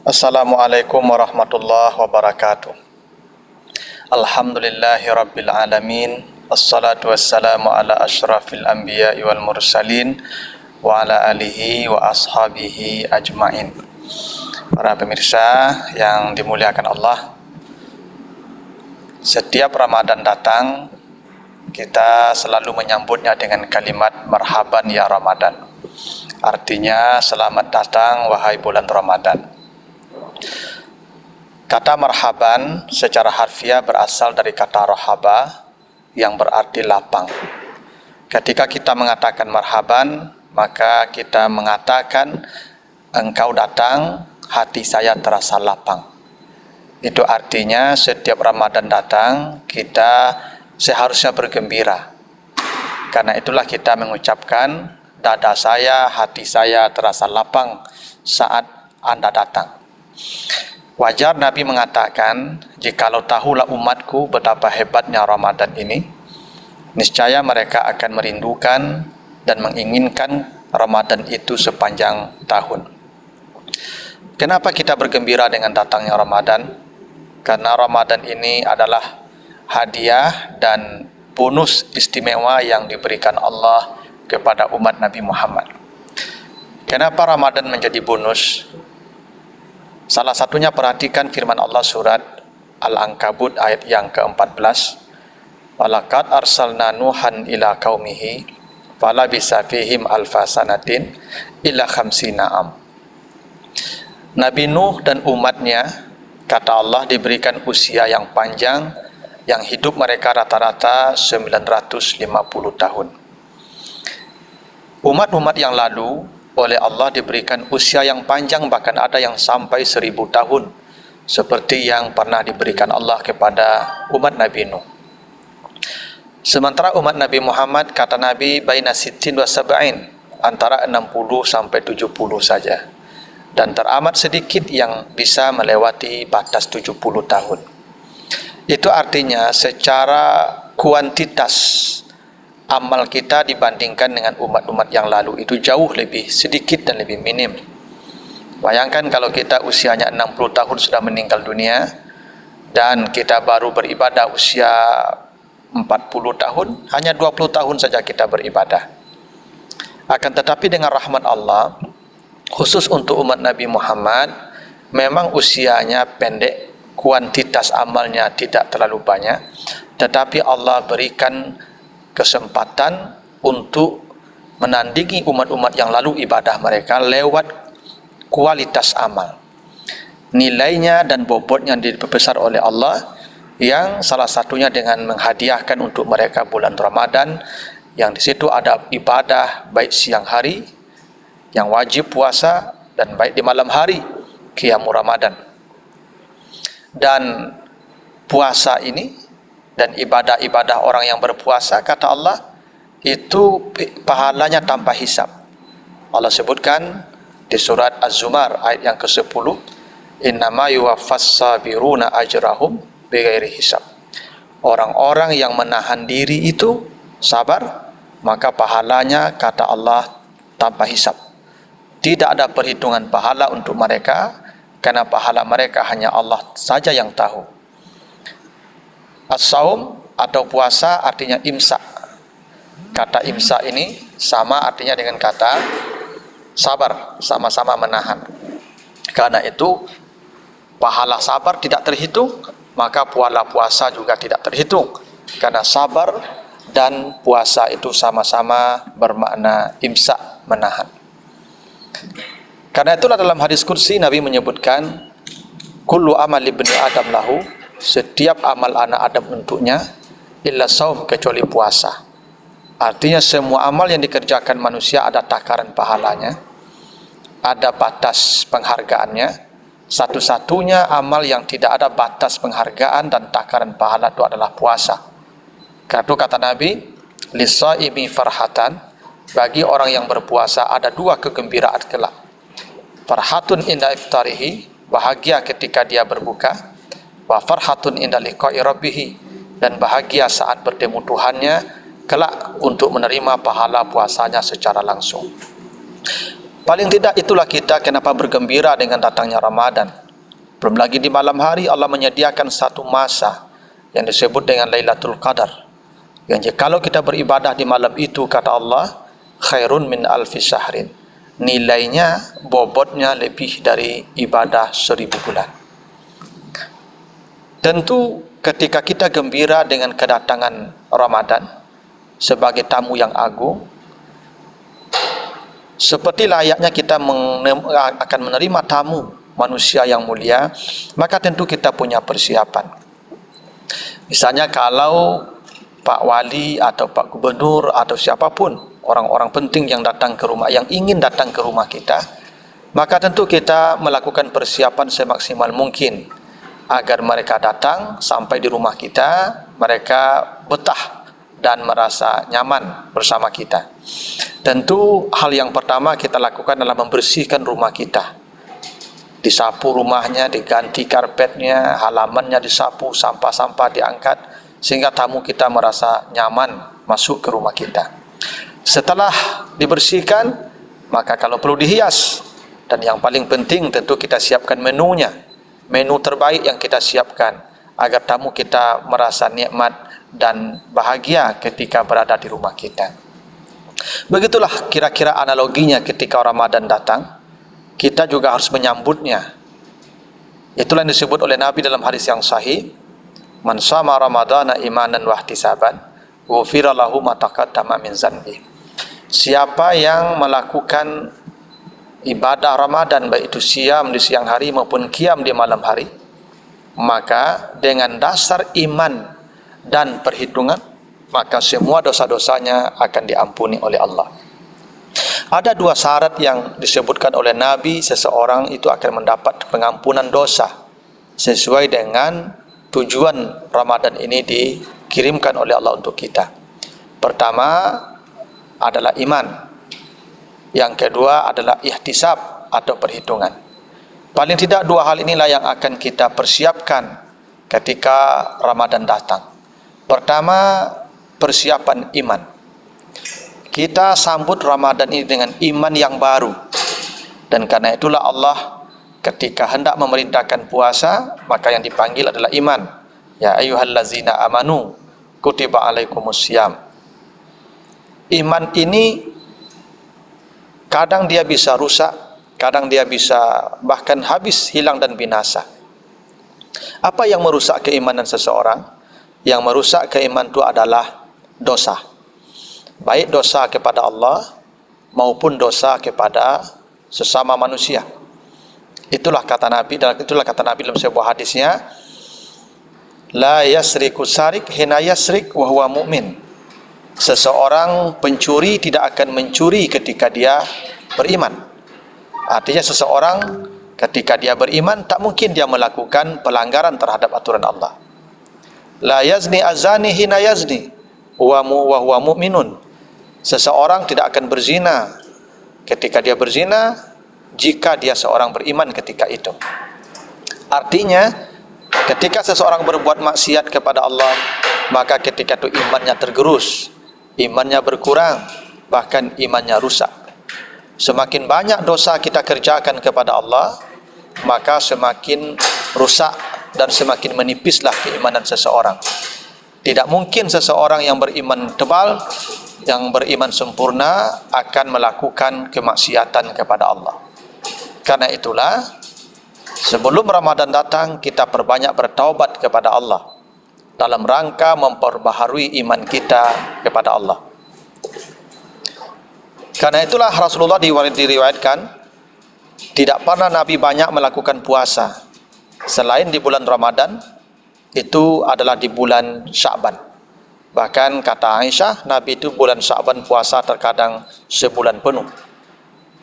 Assalamualaikum warahmatullahi wabarakatuh. Alhamdulillahi rabbil alamin. Assalatu wassalamu ala asyrafil anbiya'i wal mursalin wa ala alihi wa ashabihi ajmain. Para pemirsa yang dimuliakan Allah, setiap Ramadan datang kita selalu menyambutnya dengan kalimat marhaban ya Ramadan. Artinya selamat datang wahai bulan Ramadan. Kata marhaban secara harfiah berasal dari kata rohaba yang berarti lapang. Ketika kita mengatakan marhaban, maka kita mengatakan engkau datang, hati saya terasa lapang. Itu artinya setiap Ramadan datang, kita seharusnya bergembira. Karena itulah kita mengucapkan dada saya, hati saya terasa lapang saat Anda datang. Wajar Nabi mengatakan, jikalau tahulah umatku betapa hebatnya Ramadan ini, niscaya mereka akan merindukan dan menginginkan Ramadan itu sepanjang tahun. Kenapa kita bergembira dengan datangnya Ramadan? Karena Ramadan ini adalah hadiah dan bonus istimewa yang diberikan Allah kepada umat Nabi Muhammad. Kenapa Ramadan menjadi bonus? Salah satunya perhatikan firman Allah surat Al-Ankabut ayat yang ke-14. Walaqad arsalna Nuhan ila qaumihi falabisa fihim alfa sanatin illa khamsina am. Nabi Nuh dan umatnya, kata Allah, diberikan usia yang panjang, yang hidup mereka rata-rata 950 tahun. Umat-umat yang lalu oleh Allah diberikan usia yang panjang, bahkan ada yang sampai 1000 tahun, seperti yang pernah diberikan Allah kepada umat Nabi Nuh. Sementara umat Nabi Muhammad, kata Nabi, baina sittin wa sab'in, antara 60 sampai 70 saja, dan teramat sedikit yang bisa melewati batas 70 tahun. Itu artinya secara kuantitas amal kita dibandingkan dengan umat-umat yang lalu itu jauh lebih sedikit dan lebih minim. Bayangkan kalau kita usianya 60 tahun sudah meninggal dunia, dan kita baru beribadah usia 40 tahun, hanya 20 tahun saja kita beribadah. Akan tetapi dengan rahmat Allah, khusus untuk umat Nabi Muhammad, memang usianya pendek, kuantitas amalnya tidak terlalu banyak, tetapi Allah berikan kesempatan untuk menandingi umat-umat yang lalu ibadah mereka lewat kualitas amal. Nilainya dan bobotnya diperbesar oleh Allah, yang salah satunya dengan menghadiahkan untuk mereka bulan Ramadan, yang di situ ada ibadah baik siang hari yang wajib puasa dan baik di malam hari qiyamul Ramadan. Dan puasa ini dan ibadah-ibadah orang yang berpuasa, kata Allah, itu pahalanya tanpa hisab. Allah sebutkan di surat Az-Zumar ayat yang ke-10, innama yuwaffas sabiruna ajrahum bighairi hisab. Orang-orang yang menahan diri itu sabar, maka pahalanya, kata Allah, tanpa hisab. Tidak ada perhitungan pahala untuk mereka, karena pahala mereka hanya Allah saja yang tahu. As-saum atau puasa artinya imsak. Kata imsak ini sama artinya dengan kata sabar, sama-sama menahan. Karena itu pahala sabar tidak terhitung, maka pahala puasa juga tidak terhitung. Karena sabar dan puasa itu sama-sama bermakna imsak, menahan. Karena itulah dalam hadis kursi Nabi menyebutkan kullu amal ibni adam lahu, setiap amal anak Adam untuknya, illa saum, kecuali puasa. Artinya semua amal yang dikerjakan manusia ada takaran pahalanya, ada batas penghargaannya. Satu-satunya amal yang tidak ada batas penghargaan dan takaran pahala itu adalah puasa. Karena itu kata Nabi, lisaimi farhatan, bagi orang yang berpuasa ada dua kegembiraan kelak. Farhatun inda iftarihi, bahagia ketika dia berbuka, wa farhatun inda liqa'i rabbih, dan bahagia saat bertemu Tuhannya kelak untuk menerima pahala puasanya secara langsung. Paling tidak itulah kita kenapa bergembira dengan datangnya Ramadan. Belum lagi di malam hari Allah menyediakan satu masa yang disebut dengan Lailatul Qadar, yang kalau kita beribadah di malam itu, kata Allah, khairun min alfi syahrin, nilainya, bobotnya lebih dari ibadah 1000 bulan. Tentu ketika kita gembira dengan kedatangan Ramadan sebagai tamu yang agung, seperti layaknya kita akan menerima tamu manusia yang mulia, maka tentu kita punya persiapan. Misalnya kalau Pak Wali atau Pak Gubernur atau siapapun orang-orang penting yang datang ke rumah, yang ingin datang ke rumah kita, maka tentu kita melakukan persiapan semaksimal mungkin agar mereka datang sampai di rumah kita, mereka betah dan merasa nyaman bersama kita. Tentu hal yang pertama kita lakukan adalah membersihkan rumah kita. Disapu rumahnya, diganti karpetnya, halamannya disapu, sampah-sampah diangkat, sehingga tamu kita merasa nyaman masuk ke rumah kita. Setelah dibersihkan, maka kalau perlu dihias, dan yang paling penting tentu kita siapkan menunya, menu terbaik yang kita siapkan agar tamu kita merasa nikmat dan bahagia ketika berada di rumah kita. Begitulah kira-kira analoginya ketika Ramadan datang, kita juga harus menyambutnya. Itulah yang disebut oleh Nabi dalam hadis yang sahih, man shama ramadhana imanan wa ihtisaban ghufira lahu ma taqaddama min dzanbi. Siapa yang melakukan ibadah Ramadan, baik itu siam di siang hari maupun qiyam di malam hari, maka dengan dasar iman dan perhitungan, maka semua dosa-dosanya akan diampuni oleh Allah. Ada dua syarat yang disebutkan oleh Nabi, seseorang itu akan mendapat pengampunan dosa sesuai dengan tujuan Ramadan ini dikirimkan oleh Allah untuk kita. Pertama adalah iman, yang kedua adalah ihtisab atau perhitungan. Paling tidak dua hal inilah yang akan kita persiapkan ketika Ramadan datang. Pertama, persiapan iman. Kita sambut Ramadan ini dengan iman yang baru, dan karena itulah Allah ketika hendak memerintahkan puasa, maka yang dipanggil adalah iman. Ya ayyuhallazina amanu kutiba alaikumusiyam. Iman ini kadang dia bisa rusak, kadang dia bisa bahkan habis, hilang dan binasa. Apa yang merusak keimanan seseorang? Yang merusak keimanan itu adalah dosa, baik dosa kepada Allah maupun dosa kepada sesama manusia. Itulah kata Nabi, dan itulah kata Nabi dalam sebuah hadisnya, la yasriku sarik hina yasrik wa huwa mu'min. Seseorang pencuri tidak akan mencuri ketika dia beriman. Artinya seseorang ketika dia beriman, tak mungkin dia melakukan pelanggaran terhadap aturan Allah. La yazni azani hina yazni wa huwa mu'minun. Seseorang tidak akan berzina ketika dia berzina jika dia seorang beriman ketika itu. Artinya ketika seseorang berbuat maksiat kepada Allah, maka ketika itu imannya tergerus, imannya berkurang, bahkan imannya rusak. Semakin banyak dosa kita kerjakan kepada Allah, maka semakin rusak dan semakin menipislah keimanan seseorang. Tidak mungkin seseorang yang beriman tebal, yang beriman sempurna akan melakukan kemaksiatan kepada Allah. Karena itulah sebelum Ramadan datang, kita perbanyak bertaubat kepada Allah dalam rangka memperbaharui iman kita kepada Allah. Karena itulah Rasulullah diriwayatkan tidak pernah Nabi banyak melakukan puasa selain di bulan Ramadan, itu adalah di bulan Sya'ban. Bahkan kata Aisyah, Nabi itu bulan Sya'ban puasa terkadang sebulan penuh.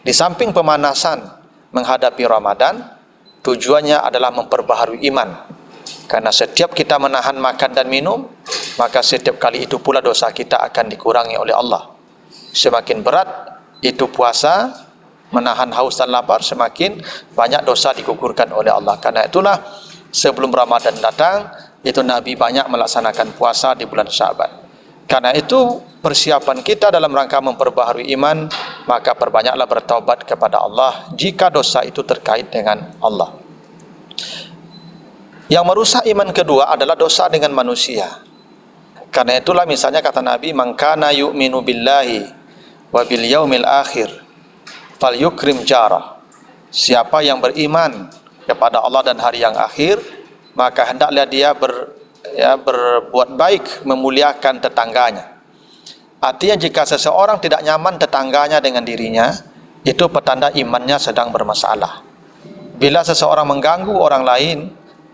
Di samping pemanasan menghadapi Ramadan, tujuannya adalah memperbaharui iman. Karena setiap kita menahan makan dan minum, maka setiap kali itu pula dosa kita akan dikurangi oleh Allah. Semakin berat itu puasa, menahan haus dan lapar, semakin banyak dosa digugurkan oleh Allah. Karena itulah sebelum Ramadan datang, itu Nabi banyak melaksanakan puasa di bulan Sya'ban. Karena itu persiapan kita dalam rangka memperbaharui iman, maka perbanyaklah bertaubat kepada Allah jika dosa itu terkait dengan Allah. Yang merusak iman kedua adalah dosa dengan manusia. Karena itulah misalnya kata Nabi, "Man kana yu'minu billahi wa bil yaumil akhir falyukrim jarah." Siapa yang beriman kepada Allah dan hari yang akhir, maka hendaklah dia berbuat baik, memuliakan tetangganya. Artinya jika seseorang tidak nyaman tetangganya dengan dirinya, itu petanda imannya sedang bermasalah. Bila seseorang mengganggu orang lain,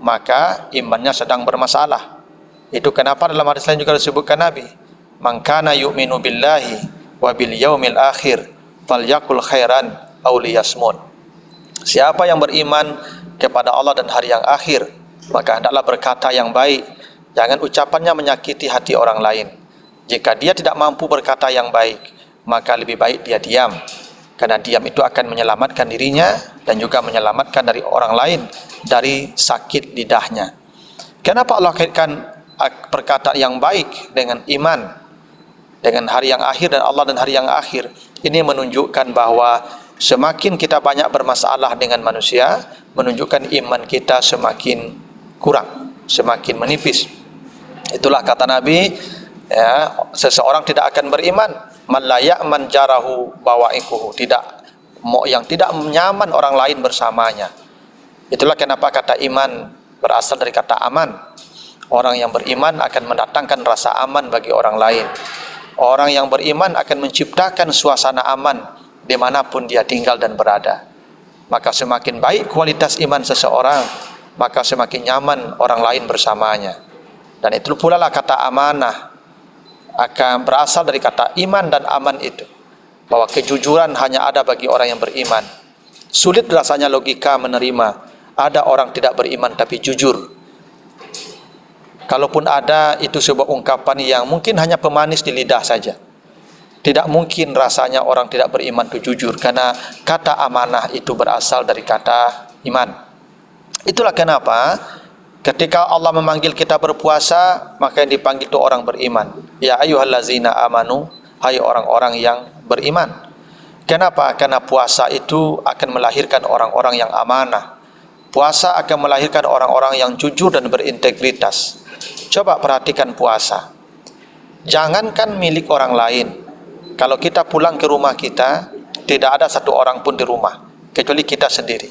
maka imannya sedang bermasalah. Itu kenapa dalam hadis lain juga disebutkan Nabi, "Man kana yu'minu billahi wa bil yaumil akhir falyakul khairan aw liyasmut." Siapa yang beriman kepada Allah dan hari yang akhir, maka hendaklah berkata yang baik. Jangan ucapannya menyakiti hati orang lain. Jika dia tidak mampu berkata yang baik, maka lebih baik dia diam. Karena diam itu akan menyelamatkan dirinya dan juga menyelamatkan dari orang lain dari sakit lidahnya. Kenapa Allah kaitkan perkataan yang baik dengan iman, dengan hari yang akhir dan Allah dan hari yang akhir? Ini menunjukkan bahwa semakin kita banyak bermasalah dengan manusia, menunjukkan iman kita semakin kurang, semakin menipis. Itulah kata Nabi, seseorang tidak akan beriman man la ya'man jarahu bawaikuhu, yang tidak nyaman orang lain bersamanya. Itulah kenapa kata iman berasal dari kata aman. Orang yang beriman akan mendatangkan rasa aman bagi orang lain. Orang yang beriman akan menciptakan suasana aman dimanapun dia tinggal dan berada. Maka semakin baik kualitas iman seseorang, maka semakin nyaman orang lain bersamanya. Dan itu pula lah kata amanah akan berasal dari kata iman dan aman itu, bahwa kejujuran hanya ada bagi orang yang beriman. Sulit rasanya logika menerima ada orang tidak beriman tapi jujur. Kalaupun ada, itu sebuah ungkapan yang mungkin hanya pemanis di lidah saja. Tidak mungkin rasanya orang tidak beriman itu jujur, karena kata amanah itu berasal dari kata iman. Itulah kenapa ketika Allah memanggil kita berpuasa, maka yang dipanggil itu orang beriman. Ya ayyuhallazina amanu, hai orang-orang yang beriman. Kenapa? Karena puasa itu akan melahirkan orang-orang yang amanah. Puasa akan melahirkan orang-orang yang jujur dan berintegritas. Coba perhatikan puasa. Jangankan milik orang lain, kalau kita pulang ke rumah kita, tidak ada satu orang pun di rumah, kecuali kita sendiri.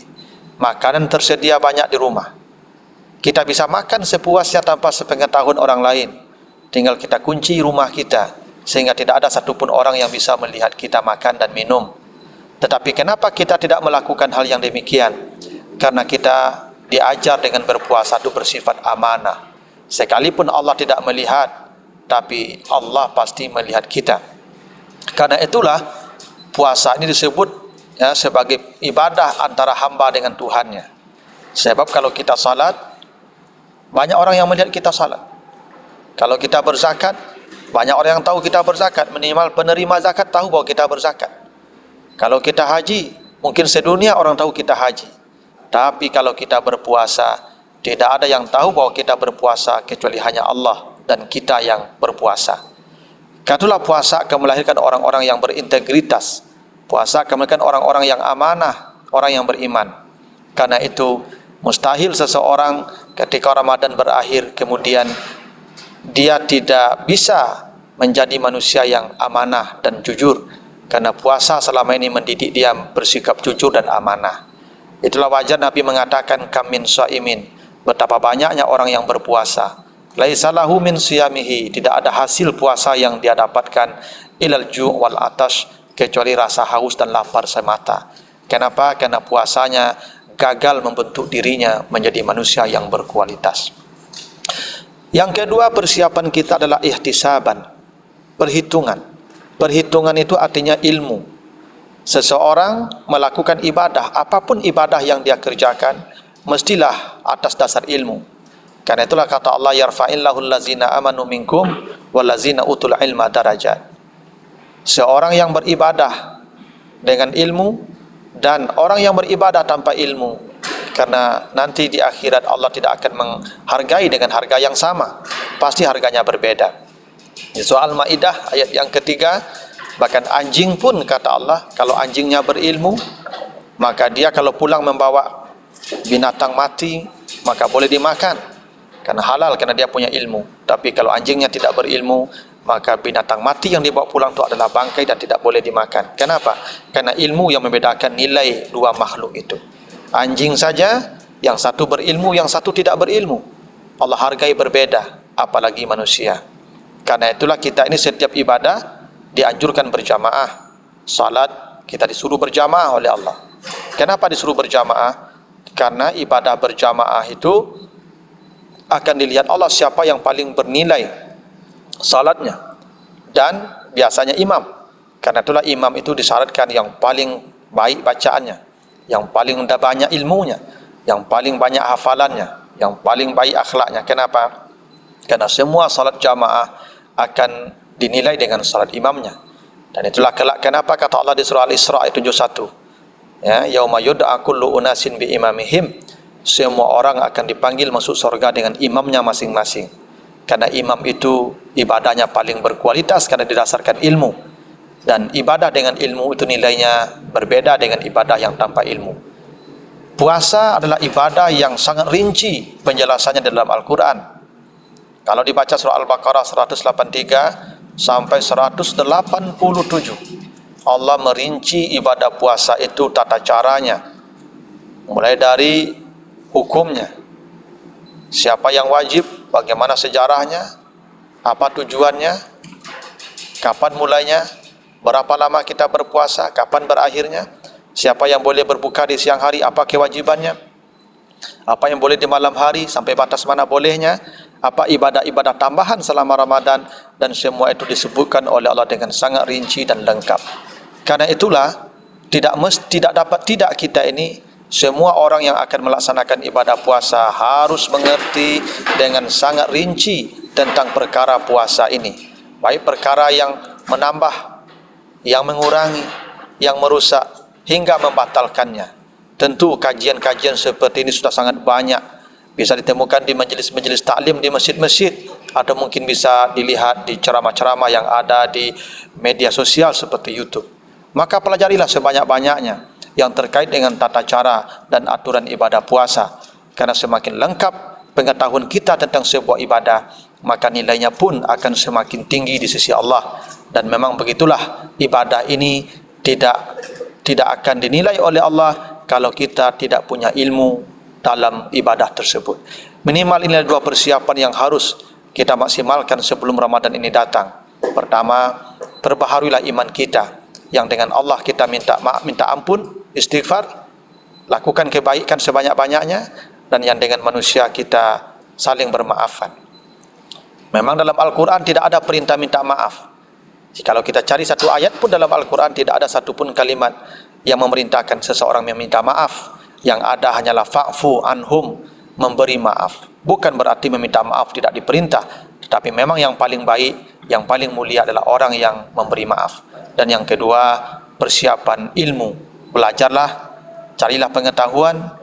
Makanan tersedia banyak di rumah. Kita bisa makan sepuasnya tanpa sepengetahuan orang lain. Tinggal kita kunci rumah kita, sehingga tidak ada satupun orang yang bisa melihat kita makan dan minum. Tetapi kenapa kita tidak melakukan hal yang demikian? Karena kita diajar dengan berpuasa itu bersifat amanah. Sekalipun Allah tidak melihat, tapi Allah pasti melihat kita. Karena itulah puasa ini disebut sebagai ibadah antara hamba dengan Tuhannya. Sebab kalau kita salat, banyak orang yang melihat kita salat. Kalau kita berzakat, banyak orang yang tahu kita berzakat. Minimal penerima zakat tahu bahwa kita berzakat. Kalau kita haji, mungkin sedunia orang tahu kita haji. Tapi kalau kita berpuasa, tidak ada yang tahu bahwa kita berpuasa kecuali hanya Allah dan kita yang berpuasa. Karena puasa akan melahirkan orang-orang yang berintegritas. Puasa akan melahirkan orang-orang yang amanah, orang yang beriman. Karena itu mustahil seseorang ketika Ramadan berakhir kemudian dia tidak bisa menjadi manusia yang amanah dan jujur, karena puasa selama ini mendidik dia bersikap jujur dan amanah. Itulah wajar Nabi mengatakan kam min shaimin, betapa banyaknya orang yang berpuasa, laisa lahu min siyamihi, tidak ada hasil puasa yang dia dapatkan ilal ju' wal atash, kecuali rasa haus dan lapar semata. Kenapa? Karena puasanya gagal membentuk dirinya menjadi manusia yang berkualitas. Yang kedua, persiapan kita adalah ihtisaban, perhitungan. Perhitungan itu artinya ilmu. Seseorang melakukan ibadah, apapun ibadah yang dia kerjakan, mestilah atas dasar ilmu. Karena itulah kata Allah, yarfa'illahu allazina amanu minkum wallazina utul ilma darajat. Seorang yang beribadah dengan ilmu dan orang yang beribadah tanpa ilmu, karena nanti di akhirat Allah tidak akan menghargai dengan harga yang sama, pasti harganya berbeda. Di surah Al-Maidah ayat yang ketiga, bahkan anjing pun kata Allah, kalau anjingnya berilmu, maka dia kalau pulang membawa binatang mati, maka boleh dimakan, karena halal, karena dia punya ilmu. Tapi kalau anjingnya tidak berilmu, maka binatang mati yang dibawa pulang itu adalah bangkai dan tidak boleh dimakan. Kenapa? Karena ilmu yang membedakan nilai dua makhluk itu. Anjing saja, yang satu berilmu, yang satu tidak berilmu, Allah hargai berbeda, apalagi manusia. Karena itulah kita ini setiap ibadah dianjurkan berjamaah. Salat kita disuruh berjamaah oleh Allah. Kenapa disuruh berjamaah? Karena ibadah berjamaah itu akan dilihat Allah siapa yang paling bernilai salatnya, dan biasanya imam. Karena itulah imam itu disyaratkan yang paling baik bacaannya, yang paling banyak ilmunya, yang paling banyak hafalannya, yang paling baik akhlaknya. Kenapa? Karena semua salat jamaah akan dinilai dengan salat imamnya. Dan itulah kelak kenapa kata Allah di surah Al-Isra ayat 71, ya, yauma yud'a kullu unasin bi imamihim, semua orang akan dipanggil masuk surga dengan imamnya masing-masing. Karena imam itu ibadahnya paling berkualitas karena didasarkan ilmu, dan ibadah dengan ilmu itu nilainya berbeda dengan ibadah yang tanpa ilmu. Puasa adalah ibadah yang sangat rinci penjelasannya dalam Al-Quran. Kalau dibaca surah Al-Baqarah 183 sampai 187, Allah merinci ibadah puasa itu tata caranya, mulai dari hukumnya, siapa yang wajib, bagaimana sejarahnya, apa tujuannya, kapan mulainya, berapa lama kita berpuasa, kapan berakhirnya, siapa yang boleh berbuka di siang hari, apa kewajibannya, apa yang boleh di malam hari, sampai batas mana bolehnya, apa ibadah-ibadah tambahan selama Ramadan, dan semua itu disebutkan oleh Allah dengan sangat rinci dan lengkap. Karena itulah tidak dapat tidak kita ini, semua orang yang akan melaksanakan ibadah puasa harus mengerti dengan sangat rinci tentang perkara puasa ini, baik perkara yang menambah, yang mengurangi, yang merusak, hingga membatalkannya. Tentu kajian-kajian seperti ini sudah sangat banyak, bisa ditemukan di majelis-majelis taklim di masjid-masjid, atau mungkin bisa dilihat di ceramah-ceramah yang ada di media sosial seperti YouTube. Maka pelajarilah sebanyak-banyaknya yang terkait dengan tata cara dan aturan ibadah puasa. Karena semakin lengkap pengetahuan kita tentang sebuah ibadah, maka nilainya pun akan semakin tinggi di sisi Allah. Dan memang begitulah, ibadah ini tidak akan dinilai oleh Allah kalau kita tidak punya ilmu dalam ibadah tersebut. Minimal ini ada dua persiapan yang harus kita maksimalkan sebelum Ramadan ini datang. Pertama, perbaharuilah iman kita, yang dengan Allah kita minta ampun, istighfar, lakukan kebaikan sebanyak-banyaknya, dan yang dengan manusia kita saling bermaafan. Memang dalam Al-Quran tidak ada perintah minta maaf. Kalau kita cari satu ayat pun dalam Al-Quran tidak ada satupun kalimat yang memerintahkan seseorang meminta maaf. Yang ada hanyalah fa'fu anhum, memberi maaf. Bukan berarti meminta maaf tidak diperintah, tetapi memang yang paling baik, yang paling mulia adalah orang yang memberi maaf. Dan yang kedua, persiapan ilmu. Belajarlah, carilah pengetahuan,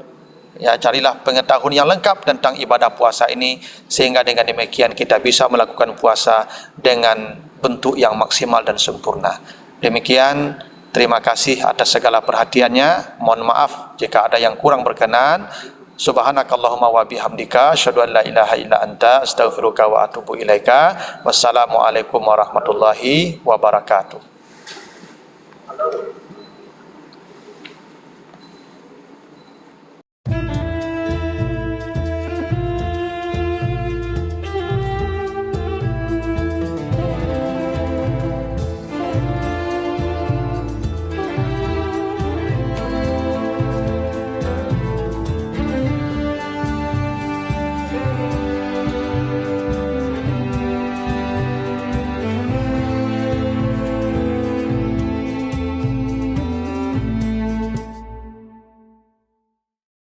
ya, carilah pengetahuan yang lengkap tentang ibadah puasa ini, sehingga dengan demikian kita bisa melakukan puasa dengan bentuk yang maksimal dan sempurna. Demikian, terima kasih atas segala perhatiannya. Mohon maaf jika ada yang kurang berkenan. Subhanakallahumma wa bihamdika asyhadu an la ilaha illa anta astaghfiruka wa atubu ilaika. Wassalamualaikum warahmatullahi wabarakatuh.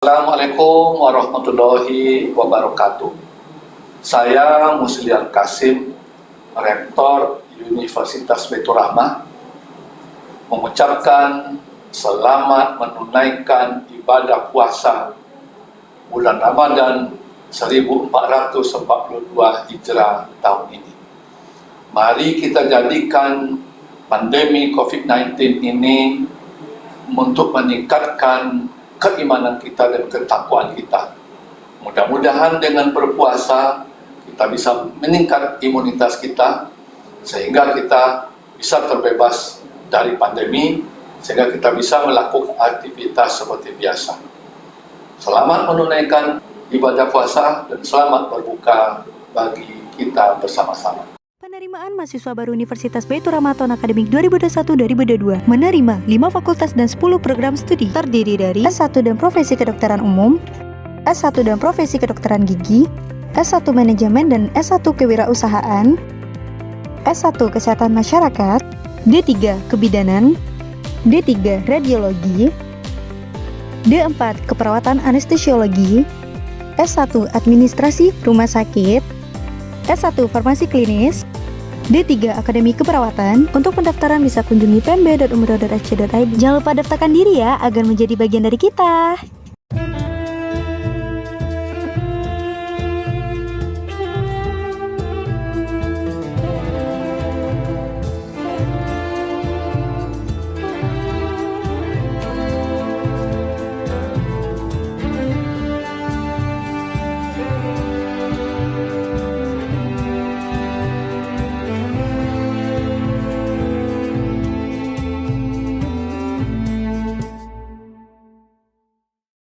Assalamualaikum warahmatullahi wabarakatuh. Saya Musliar Kasim, Rektor Universitas Baitur Rahmah, mengucapkan selamat menunaikan ibadah puasa bulan Ramadan 1442 Hijrah tahun ini. Mari kita jadikan pandemi COVID-19 ini untuk meningkatkan keimanan kita dan ketakwaan kita. Mudah-mudahan dengan berpuasa kita bisa meningkat imunitas kita sehingga kita bisa terbebas dari pandemi, sehingga kita bisa melakukan aktivitas seperti biasa. Selamat menunaikan ibadah puasa dan selamat berbuka bagi kita bersama-sama. Penerimaan mahasiswa baru Universitas Baitur Ramadan Akademik 2021-2022 menerima 5 fakultas dan 10 program studi terdiri dari S1 dan Profesi Kedokteran Umum, S1 dan Profesi Kedokteran Gigi, S1 Manajemen dan S1 Kewirausahaan, S1 Kesehatan Masyarakat, D3 Kebidanan, D3 Radiologi, D4 Keperawatan Anestesiologi, S1 Administrasi Rumah Sakit, S1 Farmasi Klinis, D3 Akademi Keperawatan. Untuk pendaftaran bisa kunjungi pmb.umroh.ac.id. Jangan lupa daftarkan diri ya agar menjadi bagian dari kita.